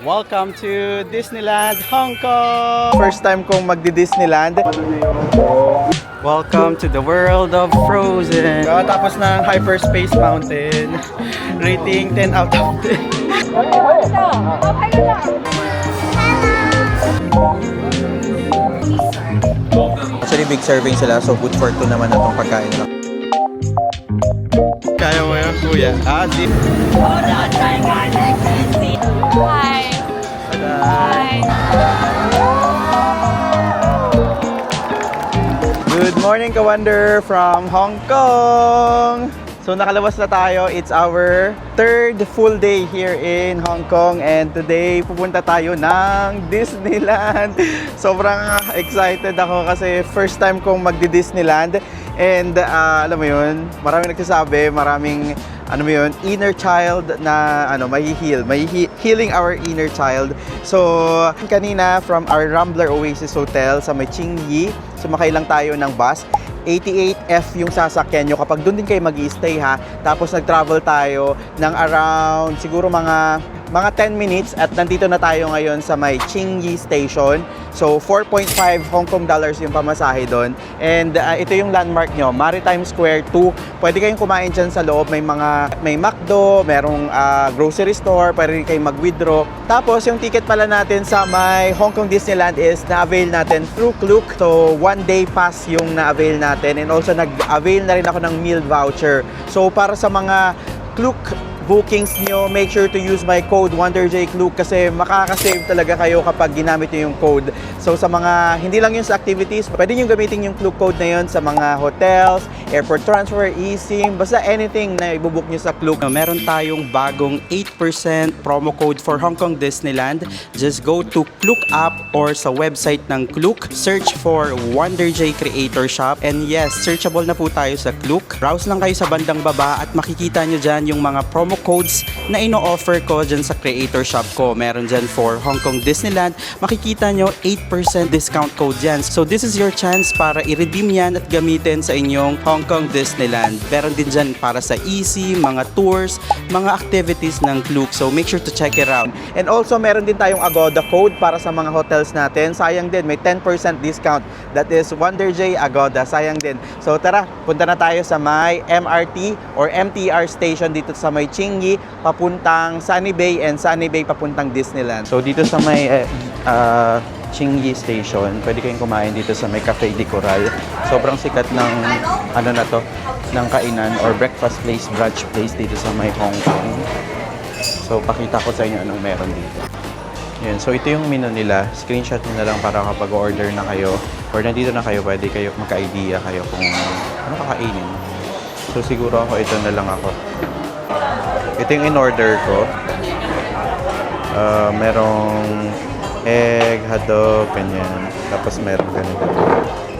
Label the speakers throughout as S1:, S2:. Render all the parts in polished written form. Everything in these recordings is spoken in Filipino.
S1: Welcome to Disneyland Hong Kong! First time kong magdi-Disneyland. Welcome to the world of Frozen. Tapos ng Hyperspace Mountain. Rating 10 out of 10.
S2: Actually, big serving sila, so good for two naman na itong pagkain lang.
S1: Kaya mo yan, kuya? Si...
S3: Hi. Hi.
S1: Good morning, Ka-Wonder from Hong Kong! So nakalabas na tayo. It's our third full day here in Hong Kong and today pupunta tayo ng Disneyland. Sobrang excited ako kasi first time kong magdi-Disneyland and alam mo yun, maraming nagsasabi, maraming inner child na healing our inner child. So kanina from our Rambler Oasis Hotel sa may Qingyi, sumakay lang tayo ng bus. 88F yung sasakyan nyo kapag doon din kayo mag-i-stay ha. Tapos nag-travel tayo ng around siguro mga 10 minutes at nandito na tayo ngayon sa may Qingyi Station. So 4.5 Hong Kong dollars yung pamasahe doon. And ito yung landmark nyo, Maritime Square 2. Pwede kayong kumain dyan sa loob. May McDo, merong grocery store, pwede rin kayong mag-withdraw. Tapos yung ticket pala natin sa may Hong Kong Disneyland is na-avail natin through Klook. So 1 day pass yung na-avail natin. And also nag-avail na rin ako ng meal voucher. So para sa mga Klook bookings nyo, make sure to use my code WonderJKlook kasi makakasave talaga kayo kapag ginamit nyo yung code. So sa mga, hindi lang yun sa activities, pwede nyo gamitin yung Klook code na yun sa mga hotels, airport transfer, eSIM, basta anything na ibubook nyo sa Klook. Meron tayong bagong 8% promo code for Hong Kong Disneyland. Just go to Klook app or sa website ng Klook, search for WonderJ Creator Shop, and yes, searchable na po tayo sa Klook. Browse lang kayo sa bandang baba at makikita nyo dyan yung mga promo codes na ino-offer ko dyan sa creator shop ko. Meron dyan for Hong Kong Disneyland. Makikita nyo 8% discount code dyan. So this is your chance para i-redeem yan at gamitin sa inyong Hong Kong Disneyland. Meron din dyan para sa easy, mga tours, mga activities ng Klook. So make sure to check it out. And also meron din tayong Agoda code para sa mga hotels natin. Sayang din, may 10% discount. That is WonderJ Agoda. Sayang din. So tara, punta na tayo sa may MRT or MTR station dito sa may Qingyi, papuntang Sunny Bay and Sunny Bay papuntang Disneyland. So dito sa may Qingyi Station, pwede kayong kumain dito sa may Cafe de Coral. Sobrang sikat ng ng kainan or breakfast place, brunch place dito sa may Hong Kong. So pakita ko sa inyo anong meron dito. Yan. So ito yung menu nila. Screenshot nyo na lang para kapag order na kayo or nandito na kayo, pwede kayo magka-idea kayo kung ano kakainin. So siguro ako ito na lang ako. Ito yung in-order ko. Merong egg, hotdog, ganyan. Tapos meron ganito.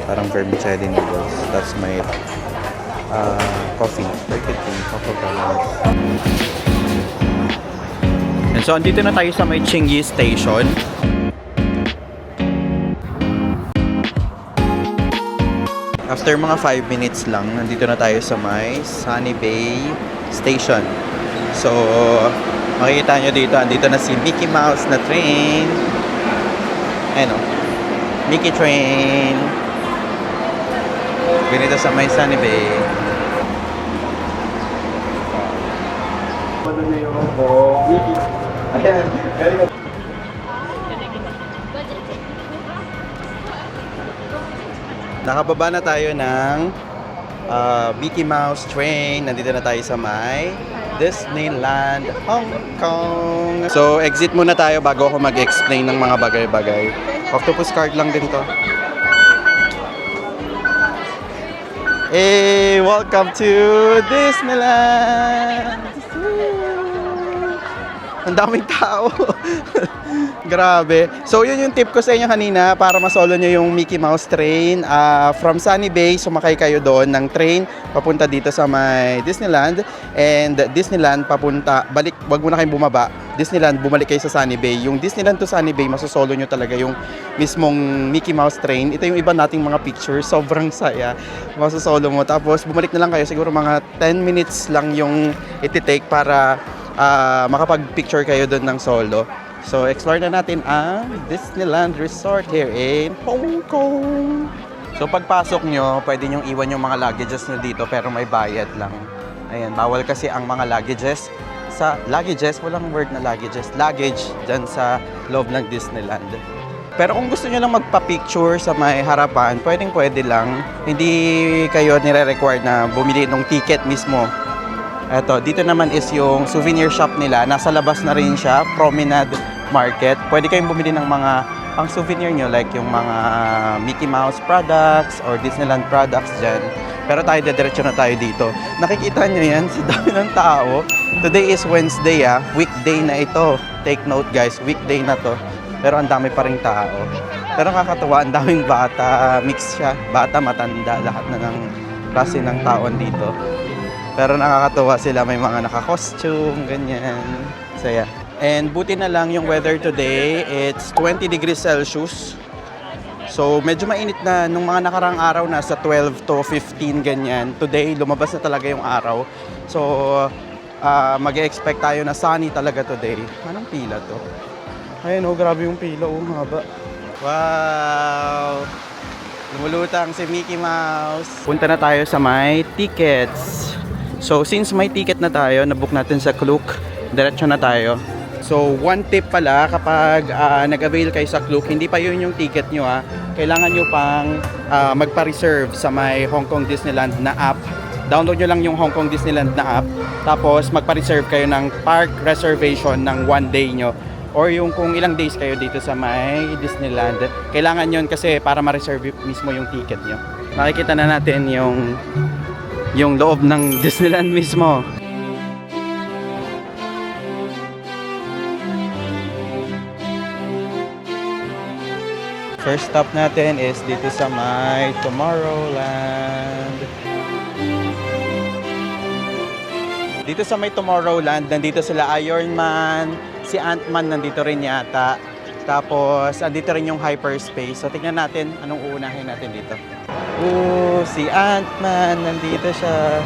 S1: Parang vermicelli noodles. Tapos may coffee. Coca-Cola. And so, andito na tayo sa may Qingyi Station. After mga 5 minutes lang, nandito na tayo sa may Sunny Bay Station. So, makikita nyo dito, andito na si Mickey Mouse na train. Ayan o, Mickey Train. Ganito sa may Sunny Bay. Ayan, galing. Nakababa na tayo ng Mickey Mouse Train. Nandito na tayo sa may Disneyland Hong Kong. So, exit muna tayo bago ako mag-explain ng mga bagay-bagay. Octopus card lang din to. Hey, welcome to Disneyland! Ang daming tao. Grabe. So, yun yung tip ko sa inyo kanina para masolo nyo yung Mickey Mouse train. From Sunny Bay, sumakay kayo doon ng train papunta dito sa may Disneyland. And Disneyland papunta, balik, wag muna kayong bumaba. Disneyland, bumalik kayo sa Sunny Bay. Yung Disneyland to Sunny Bay, masosolo nyo talaga yung mismong Mickey Mouse train. Ito yung iba nating mga pictures. Sobrang saya. Masosolo mo. Tapos, bumalik na lang kayo. Siguro mga 10 minutes lang yung iti-take para makapag-picture kayo doon ng solo. So, explore na natin ang Disneyland Resort here in Hong Kong. So, pagpasok nyo, pwede nyo iwan yung mga luggages nyo dito pero may bayad lang. Ayan, bawal kasi ang mga luggages walang word na luggages, luggage dyan sa loob ng Disneyland. Pero kung gusto nyo lang magpa-picture sa may harapan, pwede lang. Hindi kayo nire-require na bumili ng ticket mismo. Eto, dito naman is yung souvenir shop nila. Nasa labas na rin siya, Promenade Market. Pwede kayong bumili ng mga pang souvenir nyo like yung mga Mickey Mouse products or Disneyland products dyan. Pero tayo, dediretso na tayo dito. Nakikita nyo yan, sa dami ng tao. Today is Wednesday weekday na ito. Take note guys, weekday na to. Pero ang dami pa ring tao. Pero nakakatuwa, ang daming bata, mix siya. Bata, matanda, lahat na ng klase ng taon dito. Pero nakakatuwa sila, may mga naka-costume, ganyan. Saya. And buti na lang yung weather today, it's 20 degrees Celsius. So medyo mainit na nung mga nakarang araw, nasa 12 to 15 ganyan. Today, lumabas na talaga yung araw. So mag-expect tayo na sunny talaga today. Anong pila to? Ayun grabe yung pila, haba. Wow! Lumulutang si Mickey Mouse. Punta na tayo sa may tickets. So since may ticket na tayo, nabook natin sa Klook, diretso na tayo. So one tip pala kapag nag-avail kayo sa Klook, hindi pa yun yung ticket nyo kailangan nyo pang magpa-reserve sa may Hong Kong Disneyland na app. Download nyo lang yung Hong Kong Disneyland na app, tapos magpa-reserve kayo ng park reservation ng one day nyo. Or yung kung ilang days kayo dito sa may Disneyland, kailangan yun kasi para ma-reserve mismo yung ticket nyo. Makikita na natin yung loob ng Disneyland mismo. First stop natin is dito sa may Tomorrowland. Dito sa may Tomorrowland, nandito sila Iron Man, si Ant-Man nandito rin yata. Tapos, andito rin yung Hyperspace. So, tingnan natin anong uunahin natin dito. Si Ant-Man, nandito siya.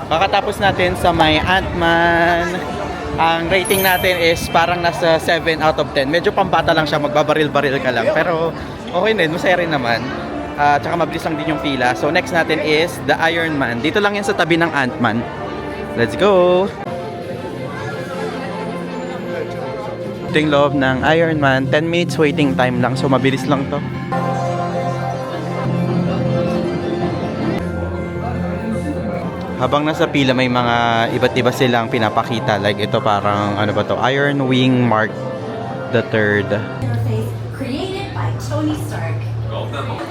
S1: Kakatapos natin sa may Ant-Man. Ang rating natin is parang nasa 7 out of 10. Medyo pambata lang siya, magbabaril-baril ka lang. Pero, okay din, masaya rin naman. Tsaka mabilis lang din yung pila. So next natin is the Iron Man. Dito lang yan sa tabi ng Ant-Man. Let's go! Ito yung loob ng Iron Man. 10 minutes waiting time lang. So mabilis lang to. Habang nasa pila may mga iba't iba silang pinapakita. Like ito parang ano ba to? Iron Wing Mark the Third.
S4: Created by Tony Stark.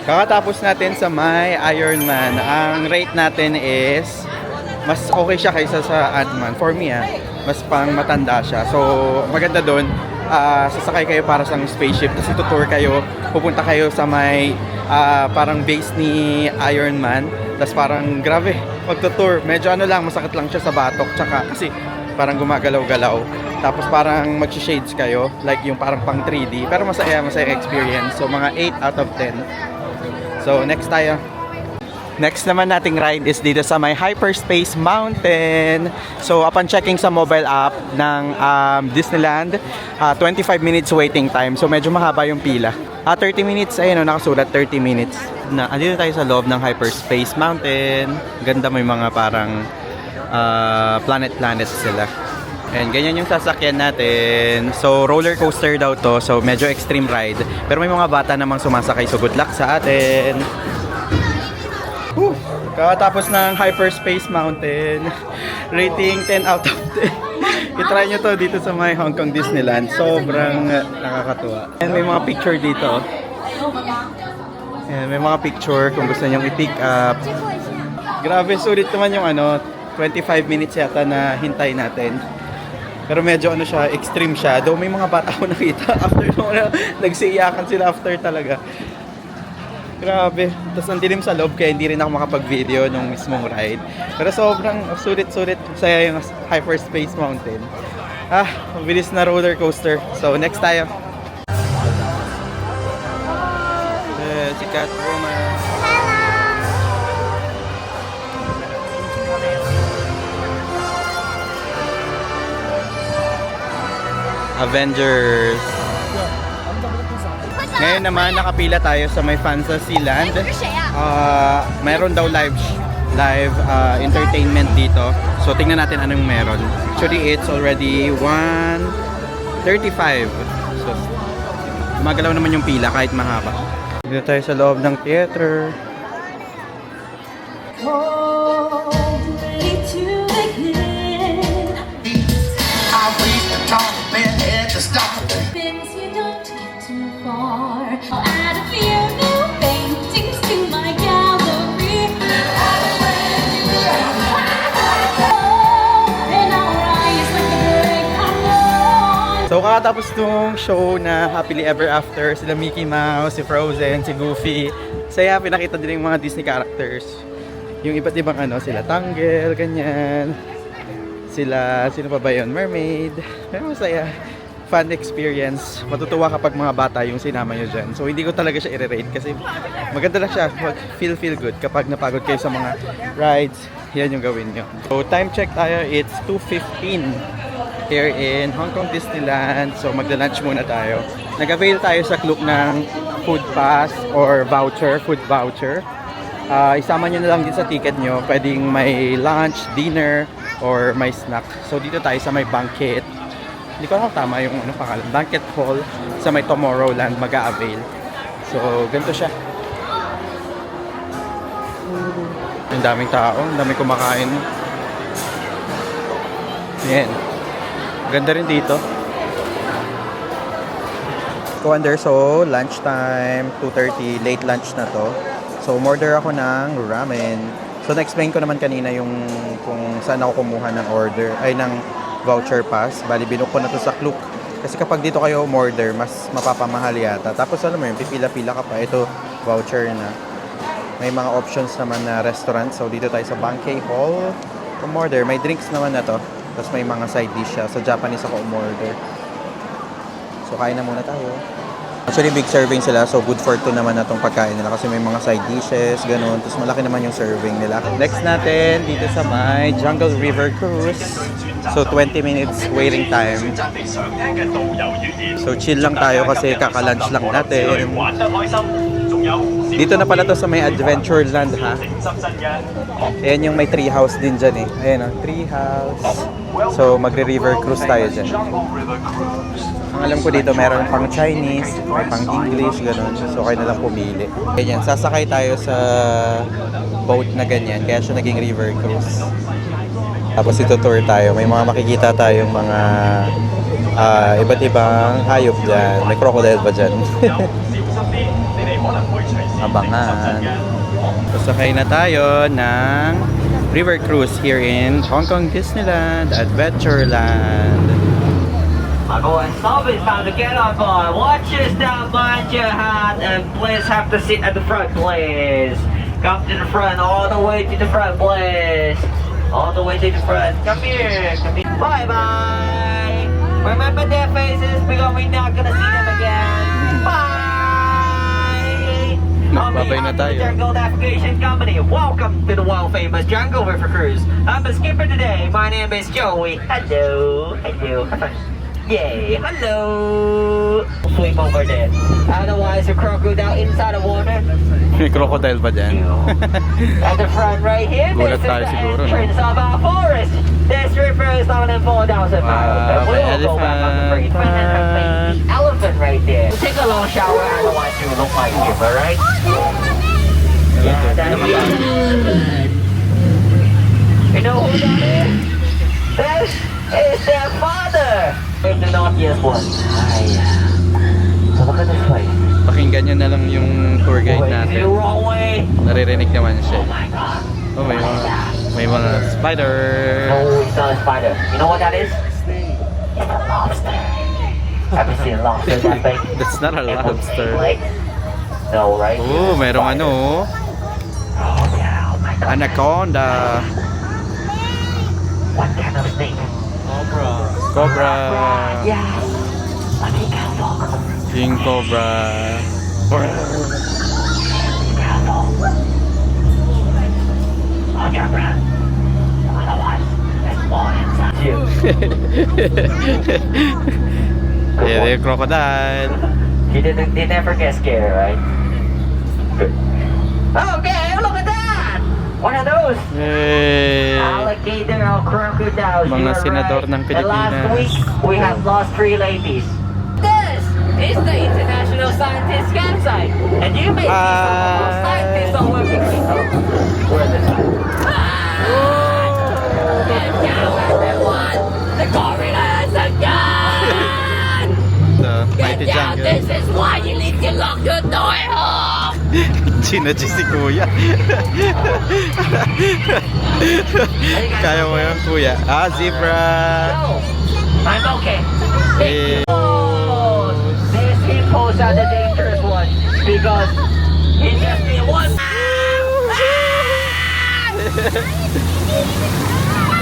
S1: Kakatapos natin sa may Iron Man, ang rate natin is mas okay siya kaysa sa Ant-Man. For me, mas pang matanda siya. So, maganda doon, sasakay kayo para sa spaceship, tapos itutour kayo, pupunta kayo sa may parang base ni Iron Man, tapos parang grabe, magtutour. Medyo ano lang, masakit lang siya sa batok, tsaka kasi parang gumagalaw-galaw. Tapos parang mag-shades kayo, like yung parang pang 3D, pero masaya experience. So, mga 8 out of 10. So, next tayo. Next naman nating ride is dito sa may Hyperspace Mountain. So, upon checking sa mobile app ng Disneyland, 25 minutes waiting time. So, medyo mahaba yung pila. 30 minutes, ayun o, nakasulat 30 minutes. Andito tayo sa loob ng Hyperspace Mountain. Ganda, may mga parang planet-planet sila. And ganyan yung sasakyan natin. So, roller coaster daw to. So, medyo extreme ride. Pero may mga bata namang sumasakay. So, good luck sa atin. Kakatapos ng Hyperspace Mountain. Rating 10 out of 10. I-try nyo to dito sa may Hong Kong Disneyland. Sobrang nakakatuwa. And may mga picture dito. And may mga picture kung gusto nyong i-pick up. Grabe, sulit naman yung 25 minutes yata na hintay natin. Pero medyo siya, extreme siya. Though may mga bata ako nakita after nagsiiyakan sila after talaga. Grabe. Tapos ang dilim sa loob kaya hindi rin ako makapag-video nung mismong ride. Pero sobrang sulit-sulit saya yung Hyperspace Mountain. Mabilis na roller coaster. So next tayo. Si Catwoman. Avengers. Ngayon naman, nakapila tayo sa may Fantasyland. Meron daw live entertainment dito. So, tingnan natin anong meron. Actually, it's already 1:35. So, magalaw naman yung pila kahit mahaba. Dito tayo sa loob ng theater.
S4: Things you don't get too far. I'll add a few new paintings to my gallery. And I'll rise like the break of dawn.
S1: So, kakatapos nung show na Happily Ever After, sila Mickey Mouse, si Frozen, si Goofy. Saya, pinakita din yung mga Disney characters. Yung iba't ibang sila Tangle, ganyan. Sila, sino pa ba yun? Mermaid. Pero masaya. Fun experience. Matutuwa kapag mga bata yung sinama nyo dyan. So, hindi ko talaga siya i-rate kasi maganda lang siya. Feel good kapag napagod kayo sa mga rides. Yan yung gawin nyo. So, time check tayo. It's 2:15 here in Hong Kong Disneyland. So, magda-lunch muna tayo. Nag-avail tayo sa Klook ng food pass or voucher, food voucher. Isama nyo na lang din sa ticket nyo. Pwedeng may lunch, dinner, or may snack. So, dito tayo sa may banquet. Hindi ko alam tama yung pangalan. Banquet hall sa may Tomorrowland mag-a-avail. So, ganito siya. Ang daming tao, ang daming kumakain. Yan. Ganda rin dito. Wonder, so lunchtime, 2:30, late lunch na to. So, umorder ako ng ramen. So, na-explain ko naman kanina yung kung saan ako kumuha ng ng voucher pass. Bali, binuko ko na to sa Klook. Kasi kapag dito kayo umorder, mas mapapamahal yata. Tapos, alam mo yun, pipila-pila ka pa. Ito, voucher na. May mga options naman na restaurant. So, dito tayo sa Banquet Hall. Umorder. May drinks naman na to. Tapos, may mga side dish siya. Sa Japanese ako umorder. So, kain na muna tayo. Actually, big serving sila. So, good for two naman na itong pagkain nila. Kasi may mga side dishes, ganun. Tapos, malaki naman yung serving nila. Next natin, dito sa may Jungle River Cruise. So, 20 minutes waiting time. So, chill lang tayo kasi kaka-lunch lang natin. Dito na pala to sa may Adventureland, ha? Ayan yung may tree house din dyan, eh. Ayan, tree house. So, magre-river cruise tayo dyan. Ang alam ko dito, meron pang Chinese, may pang English, gano'n. So, kayo na lang pumili. Ganyan, sasakay tayo sa boat na ganyan, kaya siya naging river cruise. Tapos ito tour tayo. May mga makikita tayong mga iba't ibang hayop dyan. May crocodile pa dyan. Abangan. Sasakay na tayo ng river cruise here in Hong Kong Disneyland Adventureland.
S5: Boys, stop, it's time to get on board. Watch your step, mind your hand, and please have to sit at the front, please. Come to the front, all the way to the front, please. All the way to the front. Come here, come here. Bye-bye. Remember their faces because we're not gonna see them again. Bye. On
S1: Bye-bye na
S5: behalf of the
S1: tayo.
S5: Jungle Navigation Company, welcome to the world-famous Jungle River Cruise. I'm the skipper today. My name is Joey. Hello. Hello. Yay, hello! Swim over there. Otherwise, a crocodile inside the water.
S1: May crocodile pa dyan.
S5: At the front right here,
S1: Gulat
S5: this is
S1: tayo
S5: the
S1: siguro, no?
S5: entrance of our forest. This river is more than 4,000 miles.
S1: Wow,
S5: We'll
S1: may
S5: go back on the
S1: elephant.
S5: front and have the elephant right there. Take a long shower, otherwise you look like him, alright? Yeah, that's good. You know who that is? That is their father! We're the naughtiest one. Hi. So look at this place.
S1: Pakinggan nyo na lang yung tour guide
S5: Wait, the
S1: natin.
S5: wrong way.
S1: Naririnig naman siya.
S5: Oh my god.
S1: Oh, may mga spider.
S5: No, it's not a spider. You know what that is? It's a lobster. Have you seen a lobster that big?
S1: That's not a lobster.
S5: Like, no, right?
S1: Oh, merong
S5: Oh yeah, oh my god.
S1: anaconda.
S5: What kind of snake?
S1: Cobra.
S5: Yes. Let me careful.
S1: King cobra.
S5: Careful. Hold your breath. Otherwise, it's more inside you.
S1: Yeah, the crocodile.
S5: They never get scared, right? Good. Okay, look at that! One of those
S1: Yay!
S5: alligator or crocodiles.
S1: Mga
S5: you are
S1: senador
S5: right.
S1: ng
S5: And last
S1: Pilipinas.
S5: week, we have lost 3 ladies. This is the International Scientist Campsite. And you may see some of those scientists are working with us. Where is it? And now everyone, the gorilla is again!
S1: The mighty jungle.
S5: This is why you need to lock your door home!
S1: Ginadji si Kuya. Kaya mo yun, Kuya. Ah, zebra.
S5: No, I'm okay.
S1: Eh.
S5: These hippos are the dangerous ones because he just did one.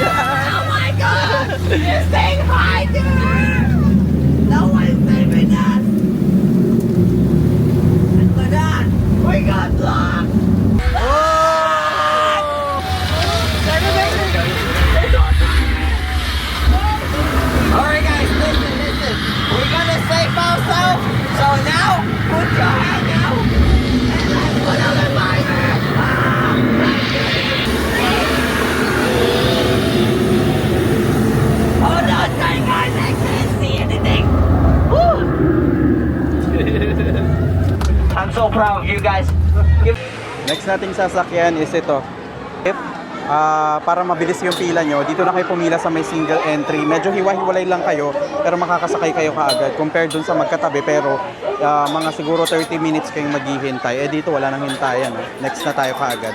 S5: Oh my god! You're saying hi to her! No one's saving us! And with that, we got blocked! Alright guys, listen. We're gonna save ourselves. So now, put your hand out. And let's put out the fire. Hold on tight guys, I can't see anything. Woo. I'm so proud of you guys.
S1: Next nating sasakyan is ito. Para mabilis yung pila nyo, dito na kayo pumila sa may single entry. Medyo hiwa-hiwalay lang kayo, pero makakasakay kayo kaagad. Compared dun sa magkatabi, pero mga siguro 30 minutes kayong maghihintay. Dito wala nang hintayan. Next na tayo kaagad.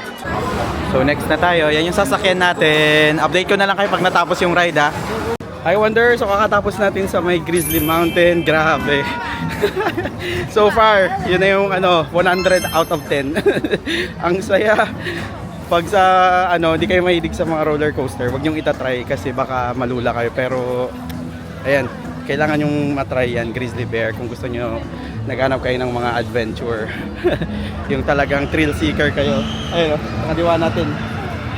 S1: So next na tayo, yan yung sasakyan natin. Update ko na lang kayo pag natapos yung ride I wonder, so kakatapos natin sa may Grizzly Mountain, grabe. So far, yun na yung 100 out of 10. Ang saya. Pag sa hindi kayo mahilig sa mga roller coaster, wag niyong itatry kasi baka malula kayo. Pero ayan, kailangan yung matry yan, Grizzly Bear, kung gusto niyo naghanap kayo ng mga adventure. Yung talagang thrill seeker kayo. Ayun, nakadiwa natin.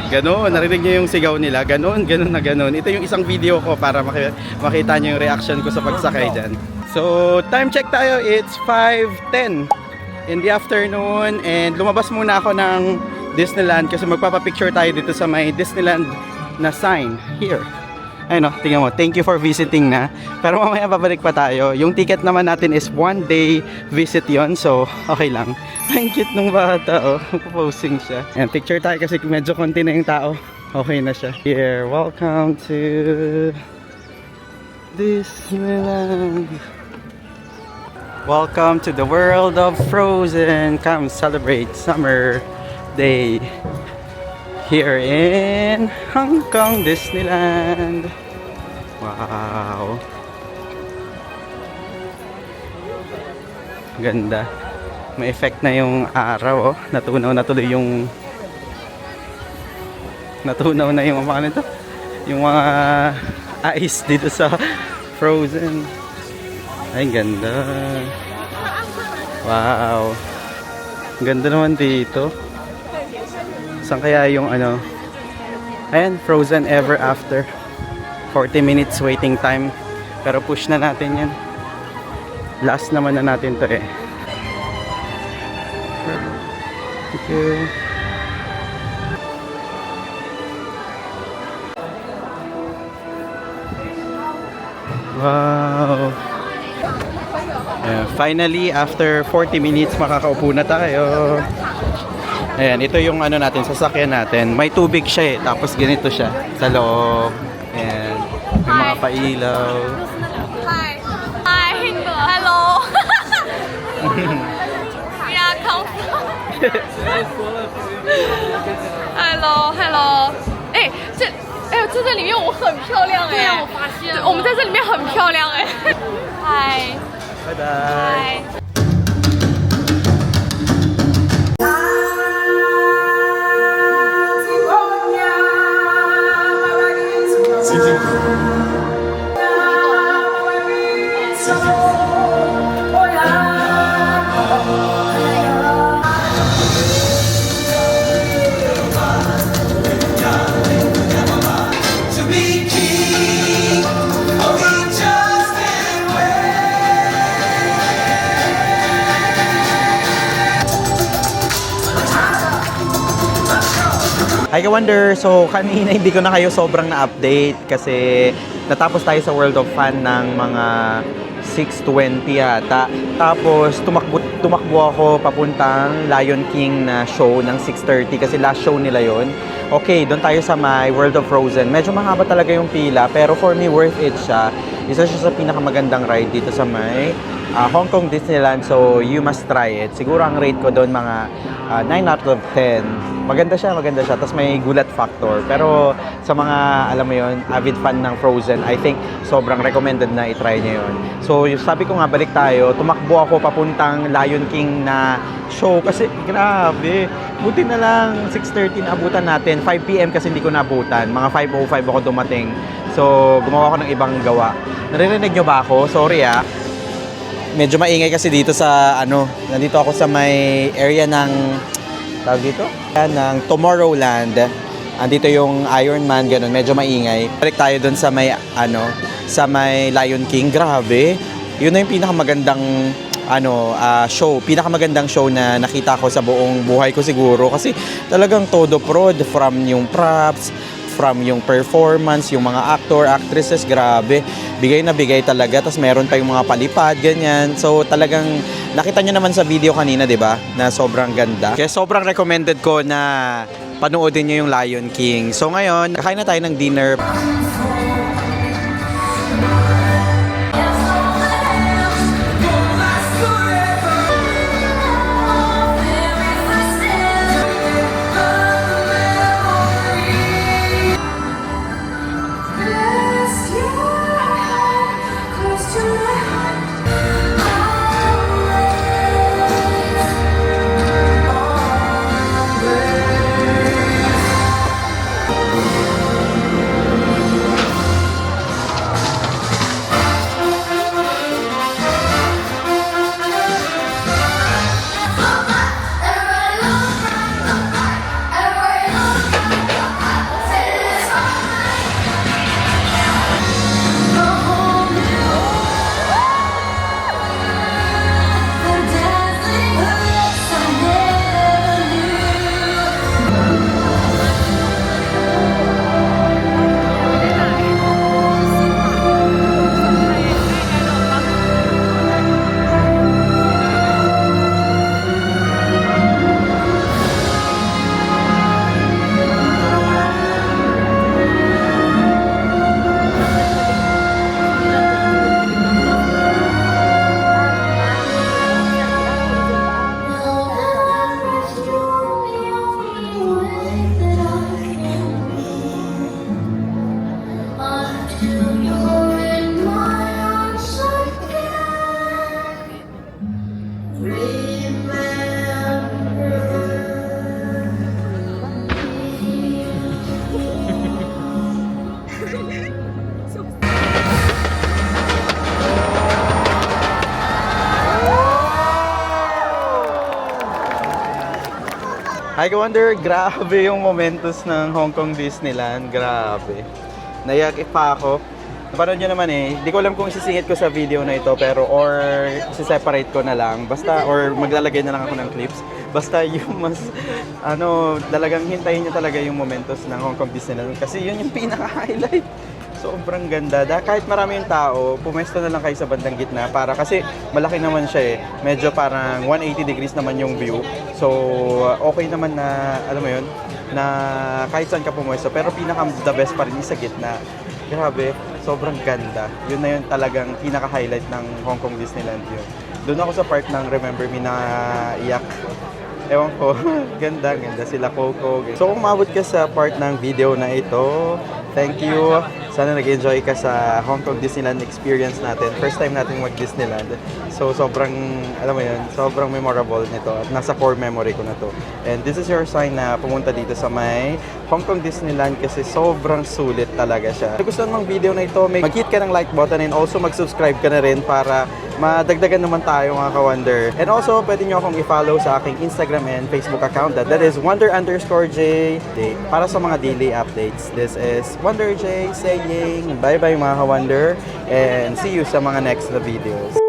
S1: Ganon, narinig niyo yung sigaw nila. Ganon na ganon. Ito yung isang video ko para makita niyo yung reaction ko sa pagsakay dyan. So, time check tayo. It's 5:10 in the afternoon. And lumabas muna ako ng Disneyland kasi magpapapicture tayo dito sa may Disneyland na sign here. Ayun tingnan mo, thank you for visiting na. Pero mamaya babalik pa tayo. Yung ticket naman natin is 1 day visit yon, so okay lang. Ang cute nung bata, posing siya. Ayan, picture tayo kasi medyo konti na yung tao. Okay na siya. Here, welcome to Disneyland. Welcome to the world of Frozen. Come celebrate summer day here in Hong Kong Disneyland. Wow. Ganda. May effect na yung araw, Natunaw na tuloy yung mga nito. Yung mga ice dito sa Frozen. Ay, ganda. Wow. Ganda naman dito. Saan kaya yung ayan, Frozen Ever After. 40 minutes waiting time. Pero push na natin yan. Last naman na natin to Thank you. Wow. Finally, after 40 minutes, makakaupo na tayo. Ayan, ito yung natin, sasakyan natin. May tubig siya tapos ganito siya sa loob. Ayan, may mga pailaw.
S3: Hi. Hi. Hello. We are comfortable. Hello. 这里面我很漂亮对啊，我发现了。我们在这里面很漂亮嗨。
S1: 拜拜。Hi ka-wonder! So kanina hindi ko na kayo sobrang na-update kasi natapos tayo sa World of Fun ng mga 6:20 yata. Tapos tumakbo ako papuntang Lion King na show ng 6:30 kasi last show nila yon. Okay, doon tayo sa my World of Frozen. Medyo mahaba talaga yung pila pero for me worth it siya. Isa siya sa pinakamagandang ride dito sa may Hong Kong Disneyland, so you must try it. Siguro ang rate ko doon mga 9 out of 10. Maganda siya. Tapos may gulat factor. Pero sa mga, alam mo yon, avid fan ng Frozen, I think sobrang recommended na i-try niyo yon. So sabi ko nga, balik tayo. Tumakbo ako papuntang Lion King na show kasi grabe. Buti na lang 6:30 na abutan natin. 5 PM kasi hindi ko naabutan. Mga 5:05 ako dumating. So gumawa ako ng ibang gawa. Naririnig nyo ba ako? Sorry medyo maingay kasi dito sa nandito ako sa may area ng tawag dito? Ng Tomorrowland. Andito yung Iron Man, ganun, medyo maingay. Balik tayo dun sa may sa may Lion King. Grabe. Yun na yung pinakamagandang show. Pinakamagandang show na nakita ko sa buong buhay ko siguro kasi talagang todo prod, from yung props, from yung performance, yung mga actor, actresses, grabe. Bigay na bigay talaga. Tapos meron pa yung mga palipad, ganyan. So talagang nakita nyo naman sa video kanina, di ba? Na sobrang ganda. Kaya sobrang recommended ko na panoodin nyo yung Lion King. So ngayon, kakain na tayo ng dinner. Hi ka-wonder, grabe yung momentos ng Hong Kong Disneyland, grabe. Naiyak pa ako. Napanood nyo naman hindi ko alam kung isisingit ko sa video na ito pero or isi-separate ko na lang. Basta or maglalagay na lang ako ng clips. Basta yung mas talagang hintayin nyo talaga yung momentos ng Hong Kong Disneyland kasi yun yung pinaka-highlight. Sobrang ganda. Kahit marami yung tao, pumesto na lang kayo sa bandang gitna para kasi malaki naman siya Medyo parang 180 degrees naman yung view. So, okay naman na, alam mo yun, na kahit saan ka pumesto. Pero pinaka-the best pa rin sa gitna. Grabe, sobrang ganda. Yun na yun talagang pinaka-highlight ng Hong Kong Disneyland yun. Doon ako sa part ng Remember Me na iyak. Ewan ko, ganda sila Coco. So kung umabot ka sa part ng video na ito, thank you. Sana nag-enjoy ka sa Hong Kong Disneyland experience natin. First time natin mag-Disneyland. So sobrang, alam mo yun, sobrang memorable nito. At nasa core memory ko na to. And this is your sign na pumunta dito sa may Hong Kong Disneyland kasi sobrang sulit talaga siya. Kung gusto mong video na ito, mag-hit ka ng like button and also mag-subscribe ka na rin para madagdagan naman tayo mga ka-wonder. And also, pwede nyo akong i-follow sa aking Instagram and Facebook account. That is wonder_J para sa mga daily updates. This is Wonder J saying bye-bye mga ka-wonder and see you sa mga next na videos.